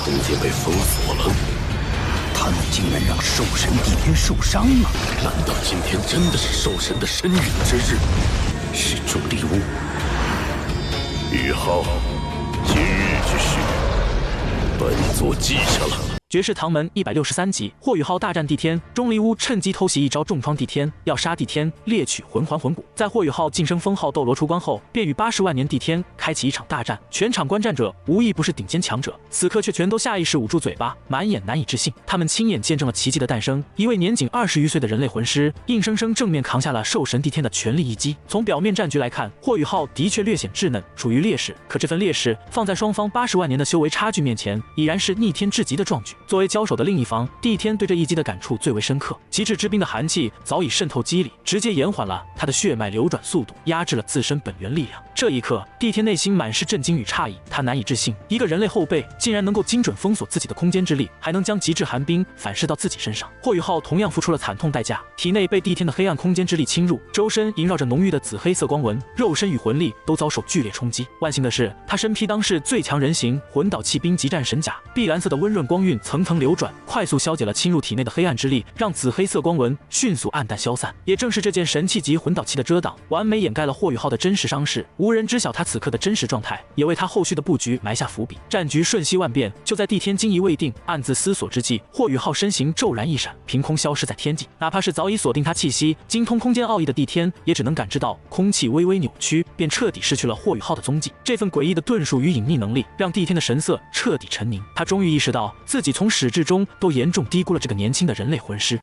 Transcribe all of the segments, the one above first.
空间被封锁了。他们竟然让兽神帝天受伤了！难道今天真的是兽神的申陨之日？是主力屋。宇浩，今日之事，本座记下了。绝世唐门163集，霍雨浩大战帝天，钟离巫趁机偷袭一招重创帝天，要杀帝天，猎取魂环魂骨。在霍雨浩晋升封号斗罗出关后，便与80万年帝天开启一场大战，全场观战者无一不是顶尖强者，此刻却全都下意识捂住嘴巴，满眼难以置信。他们亲眼见证了奇迹的诞生，一位年仅20余岁的人类魂师，硬生生正面扛下了兽神帝天的全力一击。从表面战局来看，霍雨浩的确略显稚嫩，处于劣势，可这份劣势放在双方80万年的修为差距面前，已然是逆天至极的壮举。作为交手的另一方，帝天对这一击的感触最为深刻。极致之冰的寒气早已渗透肌理，直接延缓了他的血脉流转速度，压制了自身本源力量。这一刻，帝天内心满是震惊与诧异，他难以置信，一个人类后辈竟然能够精准封锁自己的空间之力，还能将极致寒冰反噬到自己身上。霍雨浩同样付出了惨痛代价，体内被帝天的黑暗空间之力侵入，周身萦绕着浓郁的紫黑色光纹，肉身与魂力都遭受剧烈冲击。万幸的是，他身披当世最强人形魂导器冰极战神甲，碧蓝色的温润光晕层层流转，快速消解了侵入体内的黑暗之力，让紫黑色光纹迅速暗淡消散。也正是这件神器级魂导器的遮挡，完美掩盖了霍雨浩的真实伤势，无人知晓他此刻的真实状态，也为他后续的布局埋下伏笔。战局瞬息万变，就在帝天惊疑未定、暗自思索之际，霍雨浩身形骤然一闪，凭空消失在天际。哪怕是早已锁定他气息、精通空间奥义的帝天，也只能感知到空气微微扭曲，便彻底失去了霍雨浩的踪迹。这份诡异的遁术与隐匿能力，让帝天的神色彻底沉凝。他终于意识到，自己从始至终都严重低估了这个年轻的人类魂师。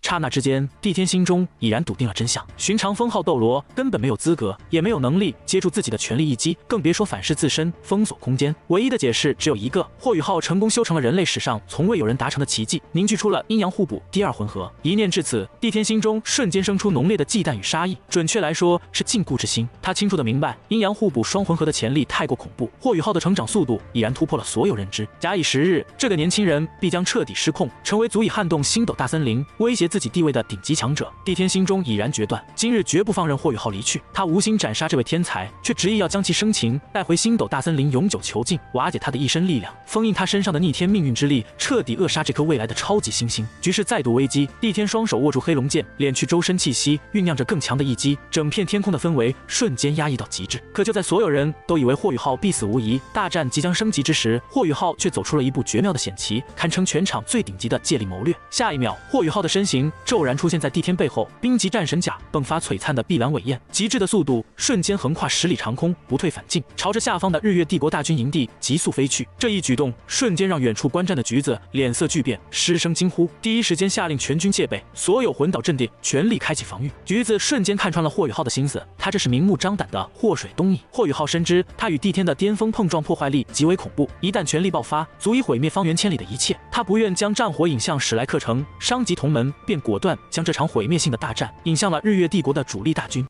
刹那之间，帝天心中已然笃定了真相。寻常封号斗罗根本没有资格，也没有能力接住自己的全力一击，更别说反噬自身、封锁空间。唯一的解释只有一个：霍雨浩成功修成了人类史上从未有人达成的奇迹，凝聚出了阴阳互补第二魂核。一念至此，帝天心中瞬间生出浓烈的忌惮与杀意，准确来说是禁锢之心。他清楚地明白，阴阳互补双魂核的潜力太过恐怖，霍雨浩的成长速度已然突破了所有认知。假以时日，这个年轻人必将彻底失控，成为足以撼动星斗大森林、威胁自己地位的顶级强者。帝天心中已然决断，今日绝不放任霍雨浩离去。他无心斩杀这位天才，却执意要将其生擒带回星斗大森林永久囚禁，瓦解他的一身力量，封印他身上的逆天命运之力，彻底扼杀这颗未来的超级新星。局势再度危机，帝天双手握住黑龙剑，敛去周身气息，酝酿着更强的一击，整片天空的氛围瞬间压抑到极致。可就在所有人都以为霍雨浩必死无疑，大战即将升级之时，霍雨浩却走出了一步绝妙的险棋，堪称全场最顶级的借力谋略。下一秒，霍雨浩的身形骤然出现在帝天背后，冰级战神甲迸发璀璨的碧蓝尾焰，极致的速度瞬间横跨10里长空，不退反进，朝着下方的日月帝国大军营地急速飞去。这一举动瞬间让远处观战的橘子脸色巨变，失声惊呼，第一时间下令全军戒备，所有魂导阵地全力开启防御。橘子瞬间看穿了霍雨浩的心思，他这是明目张胆的祸水东移。霍雨浩深知他与帝天的巅峰碰撞破坏力极为恐怖，一旦全力爆发，足以毁灭方圆千里的一切。他不愿将战火引向史莱克城，伤及同门，便果断将这场毁灭性的大战引向了日月帝国的主力大军。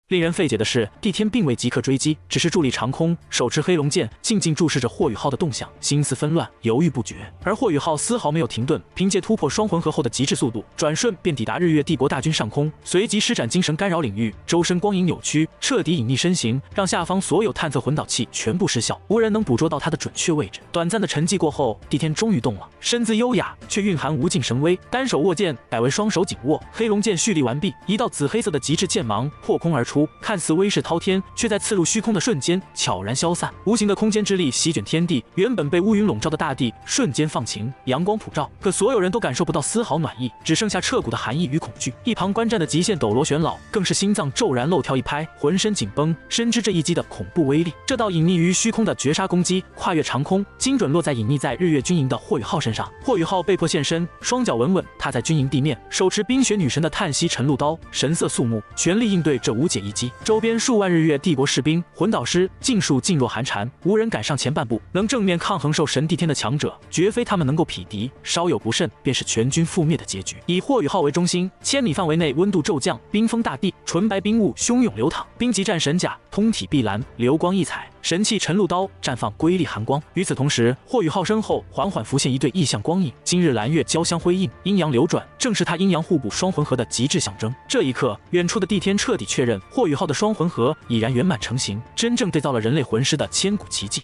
令人费解的是，帝天并未即刻追击，只是伫立长空，手持黑龙剑，静静注视着霍雨浩的动向，心思纷乱，犹豫不决。而霍雨浩丝毫没有停顿，凭借突破双魂核后的极致速度，转瞬便抵达日月帝国大军上空，随即施展精神干扰领域，周身光影扭曲，彻底隐匿身形，让下方所有探测魂导器全部失效，无人能捕捉到他的准确位置。短暂的沉寂过后，帝天终于动了，身姿优雅，却蕴含无尽神威，单手握剑改为双手紧握，黑龙剑蓄力完毕，一道紫黑色的极致剑芒破空而出，看似威势滔天，却在刺入虚空的瞬间悄然消散。无形的空间之力席卷天地，原本被乌云笼罩的大地瞬间放晴，阳光普照。可所有人都感受不到丝毫暖意，只剩下彻骨的寒意与恐惧。一旁观战的极限斗罗玄老更是心脏骤然漏跳一拍，浑身紧绷，深知这一击的恐怖威力。这道隐匿于虚空的绝杀攻击跨越长空，精准落在隐匿在日月军营的霍雨浩身上。霍雨浩被迫现身，双脚稳稳踏在军营地面，手持冰雪女神的叹息晨露刀，神色肃穆，全力应对这无解一击。周边数万日月帝国士兵、魂导师尽数噤若寒蝉，无人敢上前半步。能正面抗衡兽神帝天的强者，绝非他们能够匹敌，稍有不慎，便是全军覆灭的结局。以霍雨浩为中心，千里范围内温度骤降，冰封大地，纯白冰雾汹涌流淌。冰级战神甲通体碧蓝，流光溢彩，神器晨露刀绽放瑰丽寒光。与此同时，霍雨浩身后缓缓浮现一对异象光影，今日蓝月交相辉映，阴阳流转，正是他阴阳互补双魂核的极致象征。这一刻，远处的帝天彻底确认霍雨浩的双魂核已然圆满成型，真正缔造了人类魂师的千古奇迹。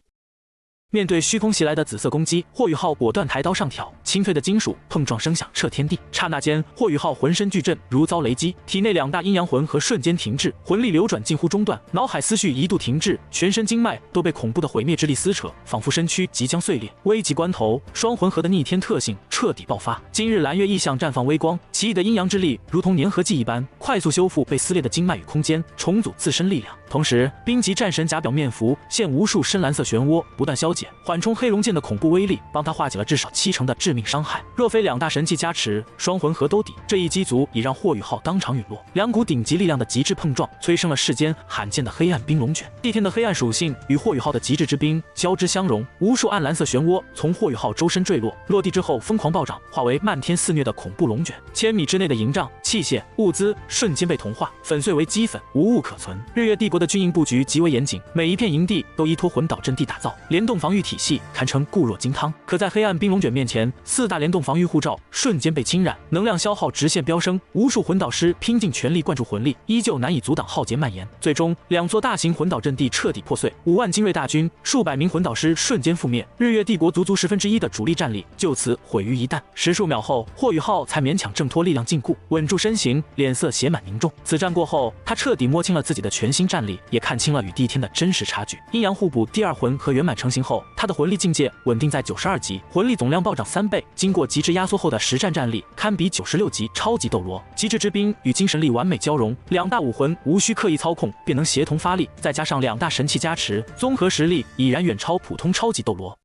面对虚空袭来的紫色攻击，霍雨浩果断抬刀上挑，清脆的金属碰撞声响彻天地。刹那间，霍雨浩浑身巨震，如遭雷击，体内2大阴阳魂核瞬间停滞，魂力流转近乎中断，脑海思绪一度停滞，全身经脉都被恐怖的毁灭之力撕扯，仿佛身躯即将碎裂。危急关头，双魂核的逆天特性彻底爆发。今日蓝月异象绽放微光，奇异的阴阳之力如同粘合剂一般，快速修复被撕裂的经脉与空间，重组自身力量。同时，冰级战神甲表面符现无数深蓝色漩涡，不断消解，缓冲黑龙剑的恐怖威力，帮他化解了至少70%的致命伤害。若非2大神器加持，双魂核兜底，这一击足已让霍雨浩当场陨落。2股顶级力量的极致碰撞，催生了世间罕见的黑暗冰龙卷。地天的黑暗属性与霍雨浩的极致之冰交织相融，无数暗蓝色漩涡从霍雨浩周身坠落，落地之后疯狂暴涨，化为漫天肆虐的恐怖龙卷。1000米之内的营帐、器械、物资瞬间被同化，粉碎为齑粉，无物可存。日月帝国的军营布局极为严谨，每一片营地都依托魂导阵地打造，联动防御体系堪称固若金汤。可在黑暗冰龙卷面前，4大联动防御护罩瞬间被侵染，能量消耗直线飙升，无数魂导师拼尽全力灌注魂力，依旧难以阻挡浩劫蔓延。最终，2座大型魂导阵地彻底破碎，5万精锐大军、数百名魂导师瞬间覆灭，日月帝国足足1/10的主力战力就此毁于一旦。10数秒后，霍雨浩才勉强挣脱力量禁锢，稳住身形，脸色写满凝重。此战过后，他彻底摸清了自己的全新战力，也看清了与帝天的真实差距。阴阳互补第2魂和圆满成型后，他的魂力境界稳定在92级，魂力总量暴涨3倍，经过极致压缩后的实战战力堪比96级超级斗罗。极致之冰与精神力完美交融，2大武魂无需刻意操控便能协同发力，再加上2大神器加持，综合实力已然远超普通超级斗罗。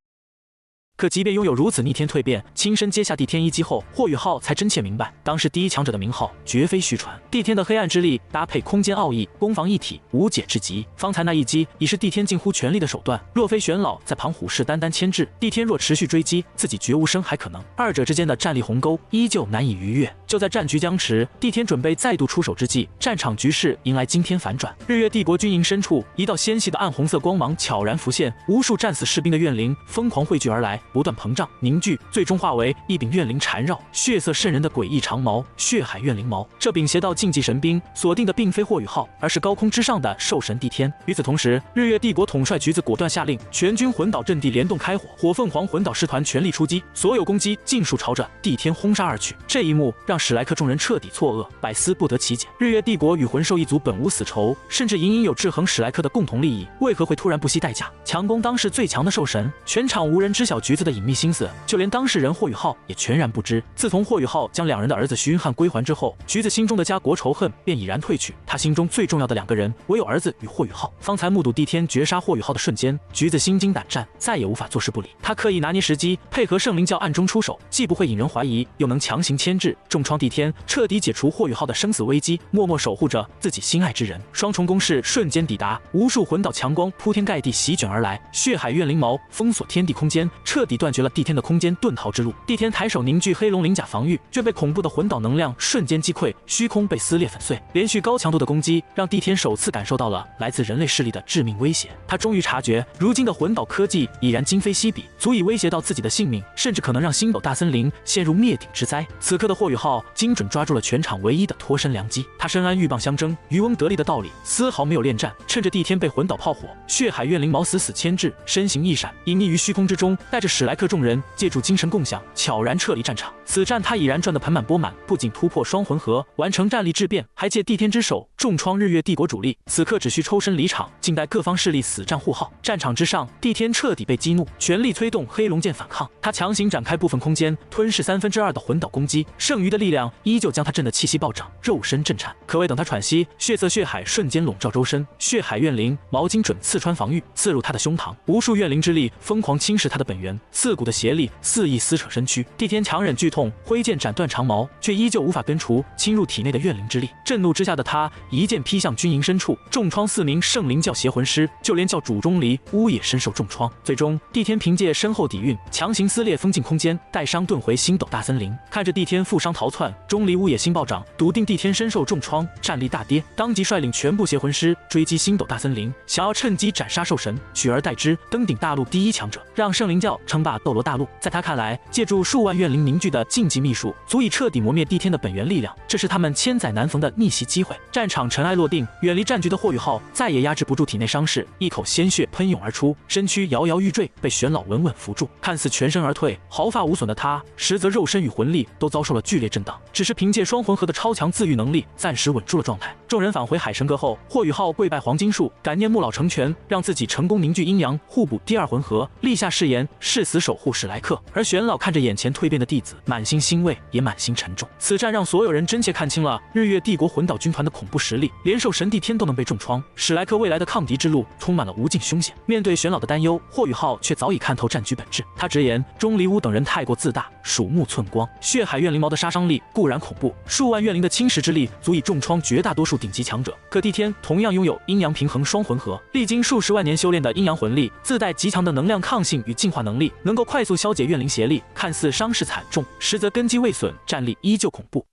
可即便拥有如此逆天蜕变，亲身接下帝天一击后，霍雨浩才真切明白，当世第一强者的名号绝非虚传。帝天的黑暗之力搭配空间奥义，攻防一体，无解至极。方才那一击已是帝天近乎全力的手段，若非玄老在旁虎视眈眈牵制，帝天若持续追击，自己绝无生还可能。2者之间的战力鸿沟依旧难以逾越。就在战局僵持，帝天准备再度出手之际，战场局势迎来惊天反转。日月帝国军营深处，一道纤细的暗红色光芒悄然浮现，无数战死士兵的怨灵疯狂汇聚而来，不断膨胀凝聚，最终化为一柄怨灵缠绕、血色渗人的诡异长矛——血海怨灵矛。这柄邪道禁忌神兵锁定的并非霍雨浩，而是高空之上的兽神帝天。与此同时，日月帝国统帅橘子果断下令，全军魂导阵地联动开火，火凤凰魂导师团全力出击，所有攻击尽数朝着帝天轰杀而去。这一幕让史莱克众人彻底错愕，百思不得其解。日月帝国与魂兽一族本无死仇，甚至隐隐有制衡史莱克的共同利益，为何会突然不惜代价强攻当世最强的兽神？全场无人知晓橘子的隐秘心思，就连当事人霍雨浩也全然不知。自从霍雨浩将2人的儿子徐云汉归还之后，橘子心中的家国仇恨便已然退去，他心中最重要的2个人唯有儿子与霍雨浩。方才目睹帝天绝杀霍雨浩的瞬间，橘子心惊胆战，再也无法坐视不理。他刻意拿捏时机，配合圣灵教暗中出手，既不会引人怀疑，又能强行牵制，重创帝天，彻底解除霍雨浩的生死危机，默默守护着自己心爱之人。双重攻势瞬间抵达，无数魂导强光铺天盖地席卷而来，血海怨灵矛封锁天地空间，彻底断绝了帝天的空间遁逃之路。帝天抬手凝聚黑龙鳞甲防御，却被恐怖的魂导能量瞬间击溃，虚空被撕裂粉碎。连续高强度的攻击让帝天首次感受到了来自人类势力的致命威胁。他终于察觉，如今的魂导科技已然今非昔比，足以威胁到自己的性命，甚至可能让星斗大森林陷入灭顶之灾。此刻的霍雨浩精准抓住了全场唯一的脱身良机。他深谙鹬蚌相争、渔翁得利的道理，丝毫没有恋战，趁着帝天被魂导炮火、血海怨灵矛死死牵制，身形一闪，隐匿于虚空之中，带着史莱克众人借助精神共享，悄然撤离战场。此战他已然赚得盆满钵满，不仅突破双魂核，完成战力质变，还借帝天之手重创日月帝国主力。此刻只需抽身离场，静待各方势力死战互耗。战场之上，帝天彻底被激怒，全力催动黑龙剑反抗。他强行展开部分空间，吞噬2/3的魂导攻击，剩余的力量依旧将他震得气息暴涨，肉身震颤。可未等他喘息，血色血海瞬间笼罩周身，血海怨灵矛精准刺穿防御，刺入他的胸膛。无数怨灵之力疯狂侵蚀他的本源，刺骨的邪力肆意撕扯身躯。帝天强忍剧痛，挥剑斩断长矛，却依旧无法根除侵入体内的怨灵之力。震怒之下的他一剑劈向军营深处，重创4名圣灵教邪魂师，就连教主钟离乌也身受重创。最终，帝天凭借深厚底蕴，强行撕裂封禁空间，带伤遁回星斗大森林。看着帝天负伤逃窜，钟离乌也心暴涨，笃定帝天身受重创，战力大跌，当即率领全部邪魂师追击星斗大森林，想要趁机斩杀兽神，取而代之登顶大陆第一强者，让圣灵教称霸斗罗大陆。在他看来，借助数万怨灵凝聚的禁忌秘术，足以彻底磨灭帝天的本源力量，这是他们千载难逢的逆袭机会。战场场尘埃落定，远离战局的霍雨浩再也压制不住体内伤势，一口鲜血喷涌而出，身躯摇摇欲坠，被玄老稳稳扶住。看似全身而退，毫发无损的他，实则肉身与魂力都遭受了剧烈震荡，只是凭借双魂核的超强自愈能力，暂时稳住了状态。众人返回海神阁后，霍雨浩跪拜黄金树，感念穆老成全，让自己成功凝聚阴阳，互补第二魂核，立下誓言，誓死守护史莱克。而玄老看着眼前蜕变的弟子，满心欣慰，也满心沉重。此战让所有人真切看清了日月帝国魂岛军团的恐怖实力，连兽神帝天都能被重创，史莱克未来的抗敌之路充满了无尽凶险。面对玄老的担忧，霍雨浩却早已看透战局本质。他直言，钟离巫等人太过自大，鼠目寸光。血海怨灵矛的杀伤力固然恐怖，数万怨灵的侵蚀之力足以重创绝大多数顶级强者。可帝天同样拥有阴阳平衡双魂核，历经数十万年修炼的阴阳魂力，自带极强的能量抗性与进化能力，能够快速消解怨灵邪力。看似伤势惨重，实则根基未损，战力依旧恐怖。